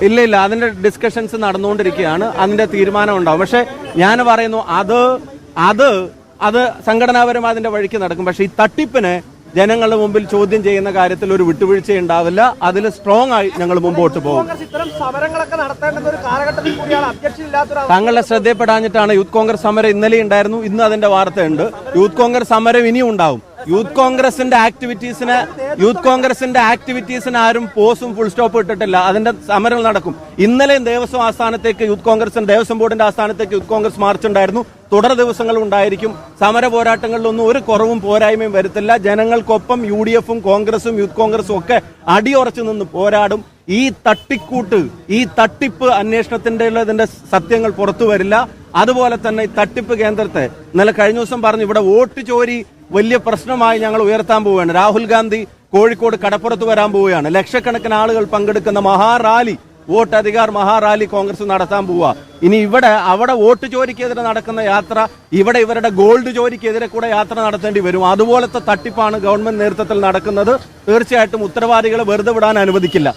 ഇല്ല, അതിന്റെ ഡിസ്കഷൻസ് നടന്നുകൊണ്ടിരിക്കുകയാണ്. അതിന്റെ തീരുമാനം ഉണ്ടാവും. പക്ഷെ ഞാൻ പറയുന്നു അത് സംഘടനാപരമായി അതിന്റെ വഴിക്ക് നടക്കും. പക്ഷെ ഈ തട്ടിപ്പിനെ ജനങ്ങളുടെ മുമ്പിൽ ചോദ്യം ചെയ്യുന്ന കാര്യത്തിൽ ഒരു വിട്ടുവീഴ്ച ഉണ്ടാവില്ല. അതിൽ സ്ട്രോങ് ആയി ഞങ്ങൾ മുമ്പോട്ട് പോകും. തങ്ങളുടെ ശ്രദ്ധയപ്പെടാഞ്ഞിട്ടാണ് യൂത്ത് കോൺഗ്രസ് സമരം ഇന്നലെ ഉണ്ടായിരുന്നു. ഇന്ന് അതിന്റെ വാർത്തയുണ്ട്. യൂത്ത് കോൺഗ്രസ് സമരം ഇനിയും ഉണ്ടാവും. യൂത്ത് കോൺഗ്രസിന്റെ ആക്ടിവിറ്റീസിന് ആരും പോസും ഫുൾ സ്റ്റോപ്പ് ഇട്ടിട്ടില്ല. അതിന്റെ സമരം നടക്കും. ഇന്നലെയും ദേവസ്വം ആസ്ഥാനത്തേക്ക് ദേവസ്വം ബോർഡിന്റെ ആസ്ഥാനത്തേക്ക് യൂത്ത് കോൺഗ്രസ് മാർച്ച് ഉണ്ടായിരുന്നു. തുടർ ദിവസങ്ങളും ഉണ്ടായിരിക്കും. സമര പോരാട്ടങ്ങളിലൊന്നും ഒരു കുറവും പോരായ്മയും വരുത്തില്ല. ജനങ്ങൾക്കൊപ്പം UDF-ഉം കോൺഗ്രസും യൂത്ത് കോൺഗ്രസും ഒക്കെ അടിയുറച്ചു നിന്ന് പോരാടും. ഈ തട്ടിപ്പ് അന്വേഷണത്തിന്റെ സത്യങ്ങൾ പുറത്തു വരില്ല. അതുപോലെ തന്നെ ഈ തട്ടിപ്പ് കേന്ദ്രത്തെ ഇന്നലെ കഴിഞ്ഞ ദിവസം പറഞ്ഞു, ഇവിടെ വോട്ട് ചോരി വലിയ പ്രശ്നമായി ഞങ്ങൾ ഉയർത്താൻ പോവുകയാണ്. രാഹുൽ ഗാന്ധി കോഴിക്കോട് കടപ്പുറത്ത് വരാൻ പോവുകയാണ്. ലക്ഷക്കണക്കിന് ആളുകൾ പങ്കെടുക്കുന്ന വോട്ട് അധികാർ മഹാറാലി കോൺഗ്രസ് നടത്താൻ പോവുക. ഇനി അവിടെ വോട്ട് ചോരിക്കെതിരെ നടക്കുന്ന യാത്ര ഇവിടെ ഇവരുടെ ഗോൾഡ് ചോരിക്കെതിരെ കൂടെ യാത്ര നടത്തേണ്ടി വരും. അതുപോലത്തെ തട്ടിപ്പാണ് ഗവൺമെന്റ് നേതൃത്വത്തിൽ നടക്കുന്നത്. തീർച്ചയായിട്ടും ഉത്തരവാദികളെ വെറുതെ വിടാൻ അനുവദിക്കില്ല.